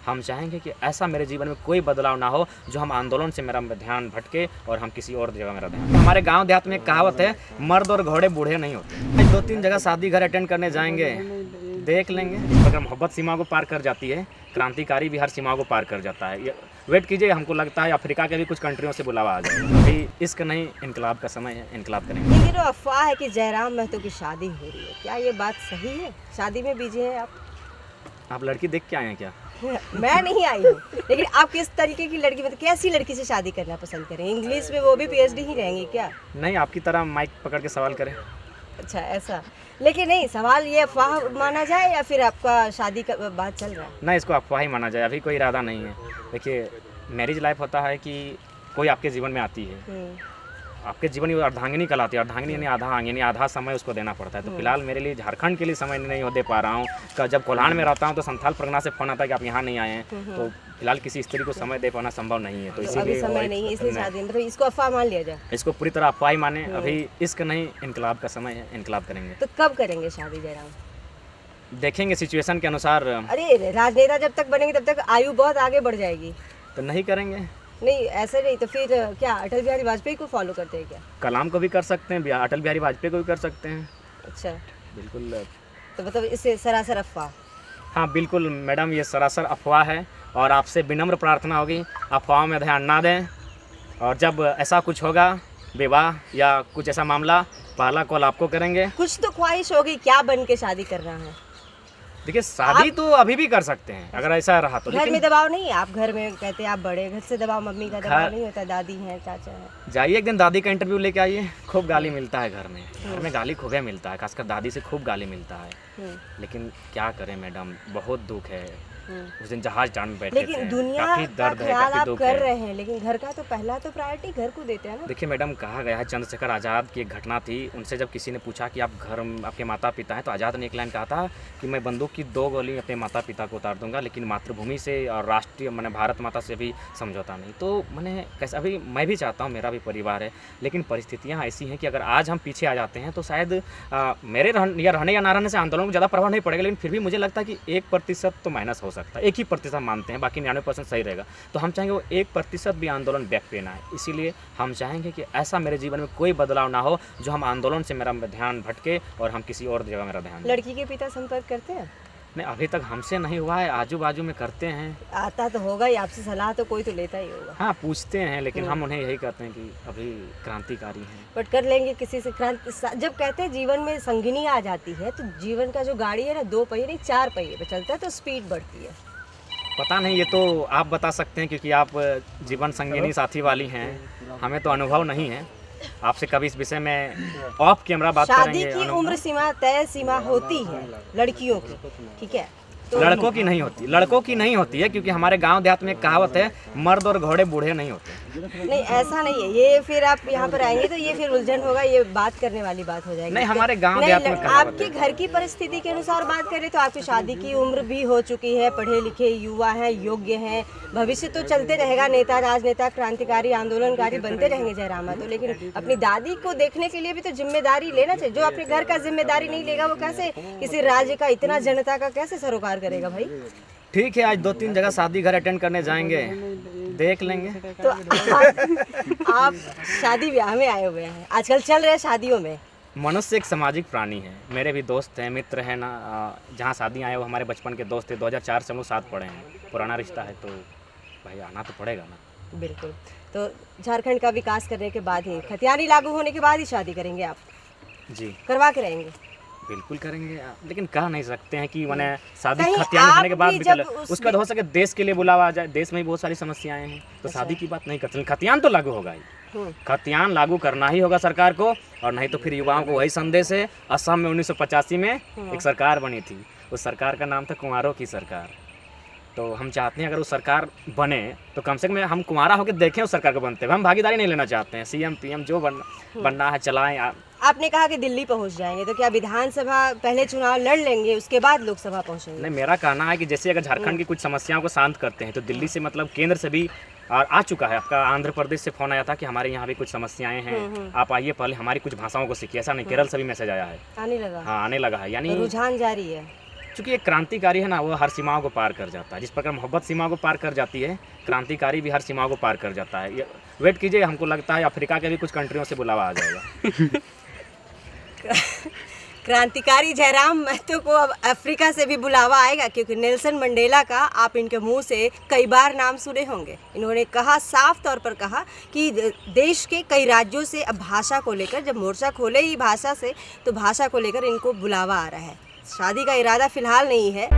हम चाहेंगे कि ऐसा मेरे जीवन में कोई बदलाव ना हो जो हम आंदोलन से मेरा ध्यान भटके और हम किसी और जगह मेरा ध्यान। हमारे गांव देहात में एक कहावत है, मर्द और घोड़े बूढ़े नहीं होते। 2-3 जगह शादी घर अटेंड करने जाएंगे, देख लेंगे। अगर मोहब्बत सीमा को पार कर जाती है, क्रांतिकारी भी हर सीमा को पार कर जाता है। ये वेट कीजिए, हमको लगता है अफ्रीका के भी कुछ कंट्रियों से बुलावा आ जाएगा। अभी इश्क नहीं, इनकलाब का समय है, इनकलाब करेंगे। ये जो अफवाह है कि जयराम महतो की शादी हो रही है, क्या ये बात सही है? शादी में बिजी हैं आप लड़की देख के आए हैं क्या? मैं नहीं आई हूँ, लेकिन आप किस तरीके की लड़की, मतलब कैसी लड़की से शादी करना पसंद करें? इंग्लिश में वो भी पीएचडी ही रहेंगी क्या? नहीं, आपकी तरह माइक पकड़ के सवाल करें। अच्छा ऐसा, लेकिन नहीं, सवाल ये अफवाह माना जाए या फिर आपका शादी का बात चल रहा है? ना, इसको अफवाह ही माना जाए, अभी कोई इरादा नहीं है। देखिए, मैरिज लाइफ होता है कि कोई आपके जीवन में आती है, आपके जीवन में अर्धांगिनी कहलाती है। अर्धांगिनी यानी आधा अंग, यानी आधा समय उसको देना पड़ता है। तो फिलहाल मेरे लिए झारखंड के लिए समय नहीं दे पा रहा हूँ। जब कोल्हान में रहता हूँ तो संथाल परगना से फोन आता है कि आप यहाँ नहीं आए हैं, तो फिलहाल किसी स्त्री को समय दे पाना संभव नहीं है। तो अभी समय नहीं है, इसलिए शादी, मतलब इसको अफवाह मान लिया जाए? इसको पूरी तरह अफवाह ही माने। अभी इश्क नहीं, इनकलाब का समय है, इनकलाब करेंगे। तो कब करेंगे शादी जयराम? देखेंगे सिचुएशन के अनुसार। अरे राजनेता जब तक बनेंगे तब तक आयु बहुत आगे बढ़ जाएगी, तो नहीं करेंगे। नहीं ऐसे नहीं तो फिर क्या अटल बिहारी वाजपेयी को फॉलो करते हैं क्या? कलाम को भी कर सकते हैं, अटल बिहारी वाजपेयी को भी कर सकते हैं। अच्छा, बिल्कुल। तो मतलब इससे सरासर अफवाह? हाँ बिल्कुल मैडम, ये सरासर अफवाह है और आपसे विनम्र प्रार्थना होगी, अफवाहों में ध्यान ना दें। और जब ऐसा कुछ होगा, विवाह या कुछ ऐसा मामला, पहला कॉल आपको करेंगे। कुछ तो ख्वाहिश होगी, क्या बन के शादी करना है? देखिए, शादी तो अभी भी कर सकते हैं अगर ऐसा रहा तो। घर में दबाव नहीं है? आप घर में कहते हैं आप बड़े, घर से दबाव, मम्मी का दबाव नहीं होता? दादी हैं, चाचा हैं? जाइए एक दिन दादी का इंटरव्यू लेके आइए, खूब गाली मिलता है घर में। घर में गाली खूब मिलता है, खासकर दादी से खूब गाली मिलता है। लेकिन क्या करें मैडम, बहुत दुख है। उस दिन जहाज जान बैठे थे, लेकिन दुनिया काफी का दर्द है, ख्याल काफी आप दुख कर है। रहे हैं, लेकिन घर का तो पहला तो प्रायोरिटी घर को देते हैं ना। देखिए मैडम, कहा गया है, चंद्रशेखर आज़ाद की एक घटना थी। उनसे जब किसी ने पूछा कि आप घर, आपके माता पिता हैं, तो आज़ाद ने एक लाइन कहा था कि मैं बंदूक की 2 गोली अपने माता पिता को उतार दूंगा, लेकिन मातृभूमि से और राष्ट्रीय मैंने भारत माता से भी समझौता नहीं। तो मैंने कैसे, अभी मैं भी चाहता हूँ, मेरा भी परिवार है, लेकिन परिस्थितियाँ ऐसी हैं कि अगर आज हम पीछे आ जाते हैं तो शायद मेरे रहने या ना रहने से आंदोलन को ज़्यादा प्रभाव नहीं पड़ेगा, लेकिन फिर भी मुझे लगता है कि 1% तो माइनस हो सकता है। 1 ही प्रतिशत मानते हैं, बाकी 99% सही रहेगा। तो हम चाहेंगे वो 1% भी आंदोलन बैक पे ना है। इसीलिए हम चाहेंगे कि ऐसा मेरे जीवन में कोई बदलाव ना हो जो हम आंदोलन से मेरा ध्यान भटके और हम किसी और जगह मेरा ध्यान। लड़की के पिता संपर्क करते हैं? नहीं, अभी तक हमसे नहीं हुआ है, आजू बाजू में करते हैं। आता तो होगा ही, आपसे सलाह तो कोई तो लेता ही होगा। हाँ, पूछते हैं, लेकिन हम उन्हें यही कहते हैं कि अभी क्रांतिकारी हैं। बट कर लेंगे किसी से क्रांति। जब कहते हैं जीवन में संगिनी आ जाती है, तो जीवन का जो गाड़ी है ना, 2 पहिए नहीं 4 पहिए पे चलता है, तो स्पीड बढ़ती है। पता नहीं, ये तो आप बता सकते हैं, क्योंकि आप जीवन संगिनी साथी वाली हैं। हमें तो अनुभव नहीं है। आपसे कभी इस विषय में ऑफ कैमरा बात करेंगे। शादी की उम्र सीमा तय सीमा होती है लड़कियों की, ठीक है? तो लड़कों की नहीं होती, लड़कों की नहीं होती है, क्योंकि हमारे गांव देहात में एक कहावत है, मर्द और घोड़े बूढ़े नहीं होते। नहीं ऐसा नहीं है, ये फिर आप यहाँ पर आएंगे तो ये फिर उलझन होगा, ये बात करने वाली बात हो जाएगी। नहीं, हमारे गांव देहात में आपके घर की परिस्थिति के अनुसार बात करें तो आपकी शादी की उम्र भी हो चुकी है, पढ़े लिखे युवा हैं, योग्य हैं, भविष्य तो चलते रहेगा, नेता, राजनेता, क्रांतिकारी, आंदोलनकारी बनते रहेंगे जयराम तो। लेकिन अपनी दादी को देखने के लिए भी तो जिम्मेदारी लेना चाहिए। जो अपने घर का जिम्मेदारी नहीं लेगा, वो कैसे किसी राज्य का, इतना जनता का कैसे सरोकार करेगा भाई? ठीक है, आज 2-3 जगह शादी घर अटेंड करने जाएंगे, देख लेंगे। तो आप शादी ब्याह में आए हुए हैं, आजकल चल रहे शादियों में। मनुष्य एक सामाजिक प्राणी है। मेरे भी दोस्त हैं, मित्र हैं ना, जहाँ शादी आए वो हमारे बचपन के दोस्त थे। 2004 से हम लोग साथ पढ़े हैं, पुराना रिश्ता है, तो भाई आना तो पड़ेगा ना। बिल्कुल। तो झारखंड का विकास करने के बाद ही, खतियानी लागू होने के बाद ही शादी करेंगे आप? जी, करवा के रहेंगे? बिल्कुल करेंगे, लेकिन कह नहीं सकते हैं कि मैंने शादी कहीं खतियान होने के आप बाद भी भी जब उसका तो हो सके देश के लिए बुलावा आ जाए। देश में भी बहुत सारी समस्याएं हैं, तो शादी की बात नहीं करते। खतियान तो लागू होगा ही, खतियान लागू करना ही होगा सरकार को, और नहीं तो फिर युवाओं को वही संदेश है। असम में 1985 में एक सरकार बनी थी, उस सरकार का नाम था कुंवारों की सरकार। तो हम चाहते हैं अगर वो सरकार बने तो कम से कम हम कुंवारा होकर देखें उस सरकार को बनते हुए। हम भागीदारी नहीं लेना चाहते हैं, सीएम पीएम जो बनना है चलाएं। आपने कहा कि दिल्ली पहुंच जाएंगे, तो क्या विधानसभा पहले चुनाव लड़ लेंगे, उसके बाद लोकसभा पहुंचेंगे? नहीं, मेरा कहना है कि जैसे अगर झारखंड की कुछ समस्याओं को शांत करते हैं, तो दिल्ली से मतलब केंद्र से भी और आ चुका है। आपका आंध्र प्रदेश से फोन आया था कि हमारे यहाँ भी कुछ समस्याएं हैं, आप आइए, पहले हमारी कुछ भाषाओं को सीखिए। ऐसा नहीं, केरल से भी मैसेज आया है, आने लगा? हाँ आने लगा है, यानी रुझान जारी है। चूँकि एक क्रांतिकारी है ना, वो हर सीमाओं को पार कर जाता है। जिस प्रकार मोहब्बत सीमाओं को पार कर जाती है, क्रांतिकारी भी हर सीमाओं को पार कर जाता है। ये वेट कीजिए, हमको लगता है अफ्रीका के भी कुछ कंट्रियों से बुलावा आ जाएगा। क्रांतिकारी जयराम महतो को अब अफ्रीका से भी बुलावा आएगा, क्योंकि नेल्सन मंडेला का आप इनके मुंह से कई बार नाम सुने होंगे। इन्होंने कहा, साफ तौर पर कहा कि देश के कई राज्यों से अब भाषा को लेकर, जब मोर्चा खोले ही भाषा से, तो भाषा को लेकर इनको बुलावा आ रहा है। शादी का इरादा फिलहाल नहीं है।